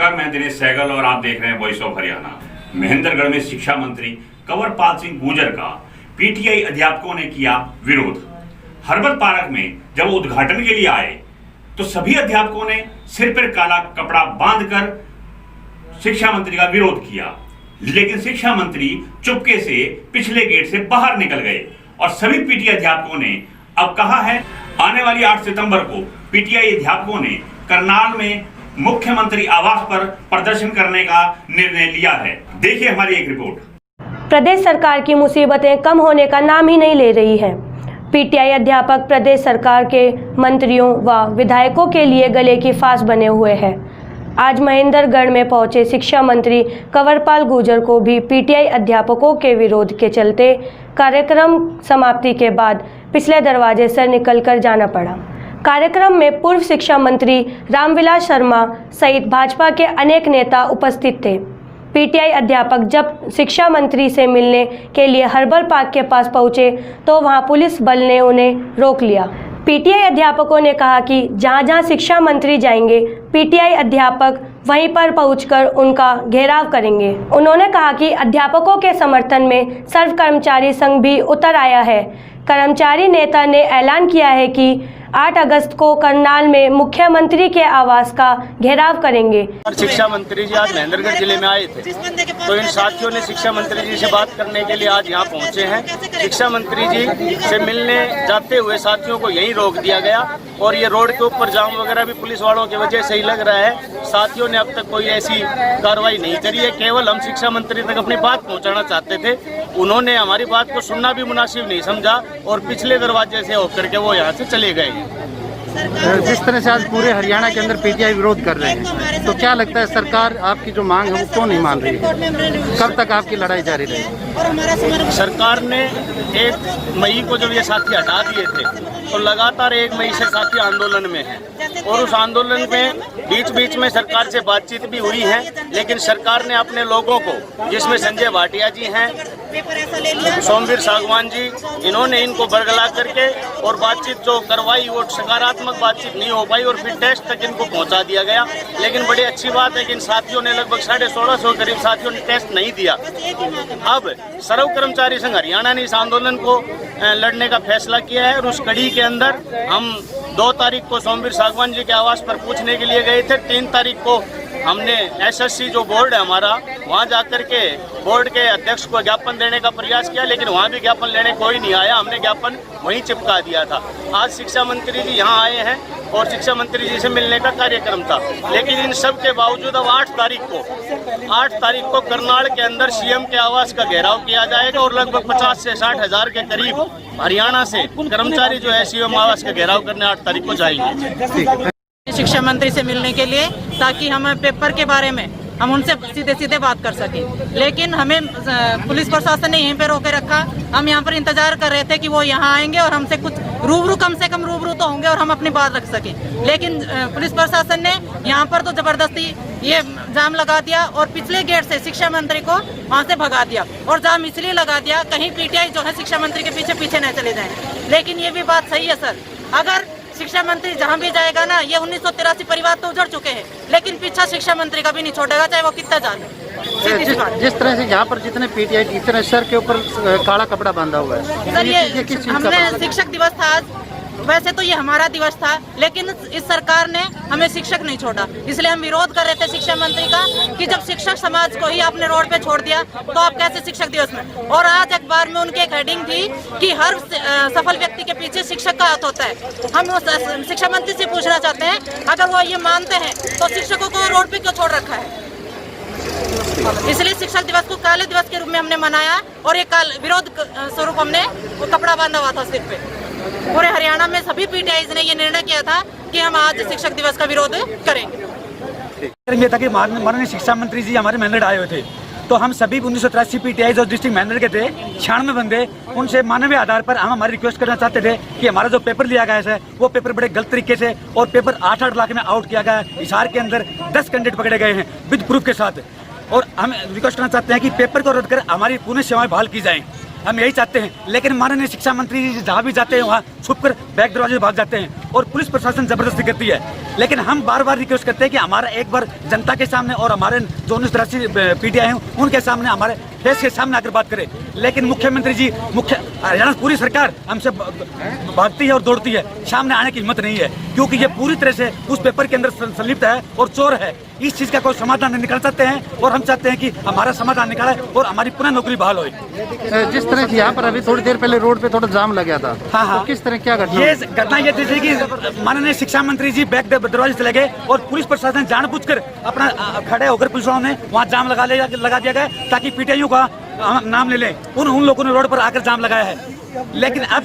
नमस्कार, मैं दिनेश सहगल और आप देख रहे हैं वॉइस ऑफ हरियाणा। महेंद्रगढ़ में शिक्षा मंत्री कंवरपाल सिंह गुर्जर का पीटीआई अध्यापकों ने किया विरोध। हर्बल पार्क में जब वो उद्घाटन के लिए आए तो सभी अध्यापकों ने सिर पर काला कपड़ा बांधकर शिक्षा मंत्री का विरोध किया, लेकिन शिक्षा मंत्री चुपके से पिछले गेट से बाहर निकल गए और सभी पीटीआई अध्यापकों ने अब कहा है आने वाली 8 सितंबर को पीटीआई अध्यापकों ने करनाल में मुख्यमंत्री आवास पर प्रदर्शन करने का निर्णय लिया है। देखिए हमारी एक रिपोर्ट। प्रदेश सरकार की मुसीबतें कम होने का नाम ही नहीं ले रही है। पीटीआई अध्यापक प्रदेश सरकार के मंत्रियों व विधायकों के लिए गले की फांस बने हुए हैं। आज महेंद्रगढ़ में पहुंचे शिक्षा मंत्री कंवरपाल गुर्जर को भी पीटीआई अध्यापकों के विरोध के चलते कार्यक्रम समाप्ति के बाद पिछले दरवाजे से निकलकर जाना पड़ा। कार्यक्रम में पूर्व शिक्षा मंत्री रामविलास शर्मा सहित भाजपा के अनेक नेता उपस्थित थे। पीटीआई अध्यापक जब शिक्षा मंत्री से मिलने के लिए हर्बल पार्क के पास पहुंचे तो वहां पुलिस बल ने उन्हें रोक लिया। पीटीआई अध्यापकों ने कहा कि जहां शिक्षा मंत्री जाएंगे, पीटीआई अध्यापक वहीं पर पहुंचकर उनका घेराव करेंगे। उन्होंने कहा कि अध्यापकों के समर्थन में सर्व कर्मचारी संघ भी उतर आया है। कर्मचारी नेता ने ऐलान किया है कि 8 अगस्त को करनाल में मुख्यमंत्री के आवास का घेराव करेंगे। शिक्षा मंत्री जी आज महेंद्रगढ़ जिले में आए थे, तो इन साथियों ने शिक्षा मंत्री जी से बात करने के लिए आज यहाँ पहुँचे हैं। शिक्षा मंत्री जी से मिलने जाते हुए साथियों को यहीं रोक दिया गया और ये रोड के ऊपर जाम वगैरह भी पुलिस वालों की वजह से ही लग रहा है। साथियों ने अब तक कोई ऐसी कार्रवाई नहीं करी है, केवल हम शिक्षा मंत्री तक अपनी बात पहुँचाना चाहते थे। उन्होंने हमारी बात को सुनना भी मुनासिब नहीं समझा और पिछले दरवाजे से होकर के वो यहाँ से चले गए। जिस तरह से आज पूरे हरियाणा के अंदर पीटीआई विरोध कर रहे हैं, तो क्या लगता है सरकार आपकी जो मांग है वो क्यों नहीं मान रही है? कब तक आपकी लड़ाई जारी रहेगी? सरकार ने 1 मई को जब ये साथी हटा दिए थे तो लगातार 1 मई से साथी आंदोलन में है और उस आंदोलन में बीच में सरकार से बातचीत भी हुई है, लेकिन सरकार ने अपने लोगों को, जिसमें संजय भाटिया जी हैं, सोमवीर सागवान जी, इन्होंने इनको बरगला करके और बातचीत जो करवाई वो सकारात्मक बातचीत नहीं हो पाई और फिर टेस्ट तक इनको पहुंचा दिया गया। लेकिन बड़ी अच्छी बात है कि इन साथियों ने लगभग 1650 करीब साथियों ने टेस्ट नहीं दिया। अब सर्व कर्मचारी संघ हरियाणा ने इस आंदोलन को लड़ने का फैसला किया है और उस कड़ी के अंदर हम 2 तारीख को सोमवीर सागवान जी के आवास पर पूछने के लिए गए थे। 3 तारीख को हमने एसएससी जो बोर्ड है हमारा, वहाँ जाकर के बोर्ड के अध्यक्ष को ज्ञापन देने का प्रयास किया, लेकिन वहाँ भी ज्ञापन लेने कोई नहीं आया। हमने ज्ञापन वहीं चिपका दिया था। आज शिक्षा मंत्री जी यहाँ आए हैं और शिक्षा मंत्री जी से मिलने का कार्यक्रम था, लेकिन इन सब के बावजूद अब 8 तारीख को करनाल के अंदर सीएम के आवास का घेराव किया जाएगा और लगभग 50 से 60 हज़ार के करीब हरियाणा से कर्मचारी जो है सीएम आवास का घेराव करने 8 तारीख को जाएंगे शिक्षा मंत्री से मिलने के लिए, ताकि हम पेपर के बारे में हम उनसे सीधे बात कर सकें। लेकिन हमें पुलिस प्रशासन ने यहीं पे रोके रखा। हम यहाँ पर इंतजार कर रहे थे कि वो यहाँ आएंगे और हमसे कुछ रूबरू, कम से कम रूबरू तो होंगे और हम अपनी बात रख सकें। लेकिन पुलिस प्रशासन ने यहाँ पर तो जबरदस्ती ये जाम लगा दिया और पिछले गेट से शिक्षा मंत्री को वहाँ से भगा दिया। और जाम इसलिए लगा दिया कहीं पीटीआई जो है शिक्षा मंत्री के पीछे न चले जाए। लेकिन ये भी बात सही है सर, अगर शिक्षा मंत्री जहां भी जाएगा ना, ये 1983 परिवार तो उजड़ चुके हैं, लेकिन पीछा शिक्षा मंत्री का भी नहीं छोड़ेगा, चाहे वो कितना जाने। जिस तरह से यहाँ पर जितने पीटीआई टीचर हैं, सर के ऊपर काला कपड़ा बांधा हुआ है। सर ये हमने शिक्षक दिवस था आज, वैसे तो ये हमारा दिवस था, लेकिन इस सरकार ने हमें शिक्षक नहीं छोड़ा। इसलिए हम विरोध कर रहे थे शिक्षा मंत्री का कि जब शिक्षक समाज को ही आपने रोड पे छोड़ दिया तो आप कैसे शिक्षक दिवस में। और आज अखबार में उनकी एक हेडिंग थी कि हर सफल व्यक्ति के पीछे शिक्षक का हाथ होता है। हम शिक्षा मंत्री से पूछना चाहते हैं, अगर वो ये मानते हैं तो शिक्षकों को रोड पे क्यों छोड़ रखा है? इसलिए शिक्षक दिवस को काले दिवस के रूप में हमने मनाया और एक विरोध स्वरूप हमने वो कपड़ा बांधा हुआ था सिर पे। पूरे हरियाणा में सभी पीटीआई ने ये निर्णय किया था कि हम आज शिक्षक दिवस का विरोध करेंगे। ताकि माननीय शिक्षा मंत्री जी हमारे महेंद्रगढ़ आए हुए थे, तो हम सभी 1983 पीटीआई जो डिस्ट्रिक्ट महेंद्रगढ़ के थे, 96 बंदे, उनसे मानवीय आधार पर हम हमारी रिक्वेस्ट करना चाहते थे कि हमारा जो पेपर लिया गया है वो पेपर बड़े गलत तरीके से और पेपर 8 लाख में आउट किया गया है। हिसार के अंदर 10 कैंडिडेट पकड़े गए हैं विद प्रूफ के साथ, और हम रिक्वेस्ट करना चाहते हैं कि पेपर को रद्द कर हमारी पुनः सेवाएं बहाल की जाएं। हम यही चाहते हैं, लेकिन माननीय शिक्षा मंत्री जी जहाँ भी जाते हैं वहाँ छुप कर बैक दरवाजे भाग जाते हैं। और पुलिस प्रशासन जबरदस्ती करती है। लेकिन हम बार बार रिक्वेस्ट करते हैं कि हमारा एक बार जनता के सामने और हमारे जो 1983 पीटीआई हैं उनके सामने, हमारे फेस के सामने आकर बात करें। लेकिन मुख्यमंत्री जी, हरियाणा पूरी सरकार हमसे भागती है और दौड़ती है, सामने आने की हिम्मत नहीं है, क्योंकि ये पूरी तरह से उस पेपर के अंदर संलिप्त है और चोर है। इस चीज का कोई समाधान नहीं निकाल सकते हैं और हम चाहते हैं कि हमारा समाधान निकाले और हमारी पुनः नौकरी बहाल हो। जिस तरह से यहाँ पर अभी थोड़ी देर पहले रोड पे थोड़ा जाम लग गया था, हाँ। तो किस तरह क्या घटना? ये घटना ये थी कि माननीय शिक्षा मंत्री जी बैक दरवाजे से लगे और पुलिस प्रशासन जानबूझकर अपना खड़े होकर पुलिस वालों ने वहाँ जाम लगा दिया गया ताकि पीटीआईओ का नाम ले लें। उन लोगों ने रोड पर आकर जाम लगाया है। लेकिन अब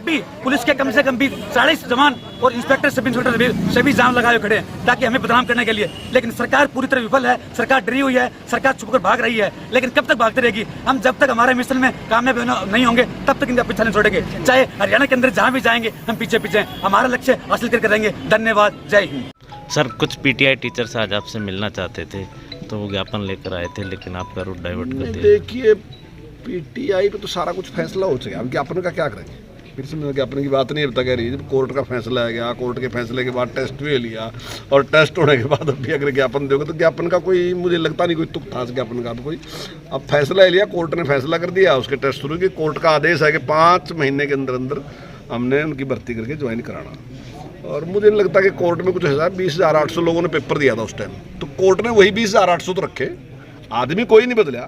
भी पुलिस के कम से कम भी 40 जवान और इंस्पेक्टर, सब इंस्पेक्टर सभी जाम लगाए खड़े हैं ताकि हमें बदनाम करने के लिए। लेकिन सरकार पूरी तरह विफल है, सरकार डरी हुई है, सरकार छुपकर भाग रही है। लेकिन कब तक भागती रहेगी? हम जब तक हमारे मिशन में कामयाब नहीं होंगे तब तक इनका पीछा नहीं छोड़ेंगे। चाहे हरियाणा के अंदर जहाँ भी जाएंगे हम पीछे हमारा लक्ष्य हासिल करके रहेंगे। धन्यवाद, जय हिंद। सर, कुछ पीटीआई टीचर्स आज आपसे मिलना चाहते थे तो वो ज्ञापन लेकर आए थे, लेकिन आपका रूट डाइवर्ट कर दिया। देखिए, पीटीआई पे तो सारा कुछ फैसला हो चुका है, हम ज्ञापन का क्या करेंगे? फिर से ज्ञापन की बात नहीं अब तक कह रही है। जब कोर्ट का फैसला आ गया, कोर्ट के फैसले के बाद टेस्ट भी लिया और टेस्ट होने के बाद अभी अगर ज्ञापन दोगे तो ज्ञापन का कोई, मुझे लगता नहीं कोई तुक था ज्ञापन का। कोई अब फैसला लिया, कोर्ट ने फैसला कर दिया, उसके टेस्ट शुरू किए। कोर्ट का आदेश है कि 5 महीने के अंदर हमने उनकी भर्ती करके ज्वाइन कराना। और मुझे नहीं लगता कि कोर्ट में कुछ है। 20,800 लोगों ने पेपर दिया था उस टाइम, तो कोर्ट ने वही 20,800 तो रखे, आदमी कोई नहीं बदला,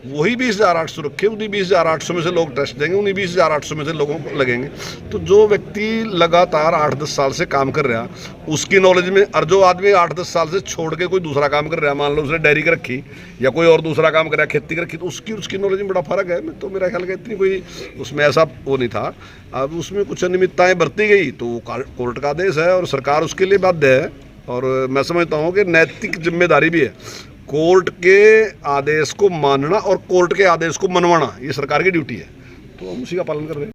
वही 20,800 रखे। उन्हीं 20,800 में से लोग टेस्ट देंगे, उन्हीं 20,800 में से लोगों को लगेंगे। तो जो व्यक्ति लगातार 8-10 साल से काम कर रहा उसकी नॉलेज में, और जो आदमी 8-10 साल से छोड़ के कोई दूसरा काम कर रहा, मान लो उसने डेयरी कर रखी या कोई और दूसरा काम कर रहा, खेती कर रखी, तो उसकी नॉलेज में बड़ा फर्क है। तो मेरा ख्याल है इतनी कोई उसमें ऐसा वो नहीं था। अब उसमें कुछ अनियमितताएँ बरती गई तो कोर्ट का आदेश है और सरकार उसके लिए बाध्य है। और मैं समझता हूँ कि नैतिक जिम्मेदारी भी है कोर्ट के आदेश को मानना और कोर्ट के आदेश को मनवाना, ये सरकार की ड्यूटी है, तो हम उसी का पालन कर रहे हैं।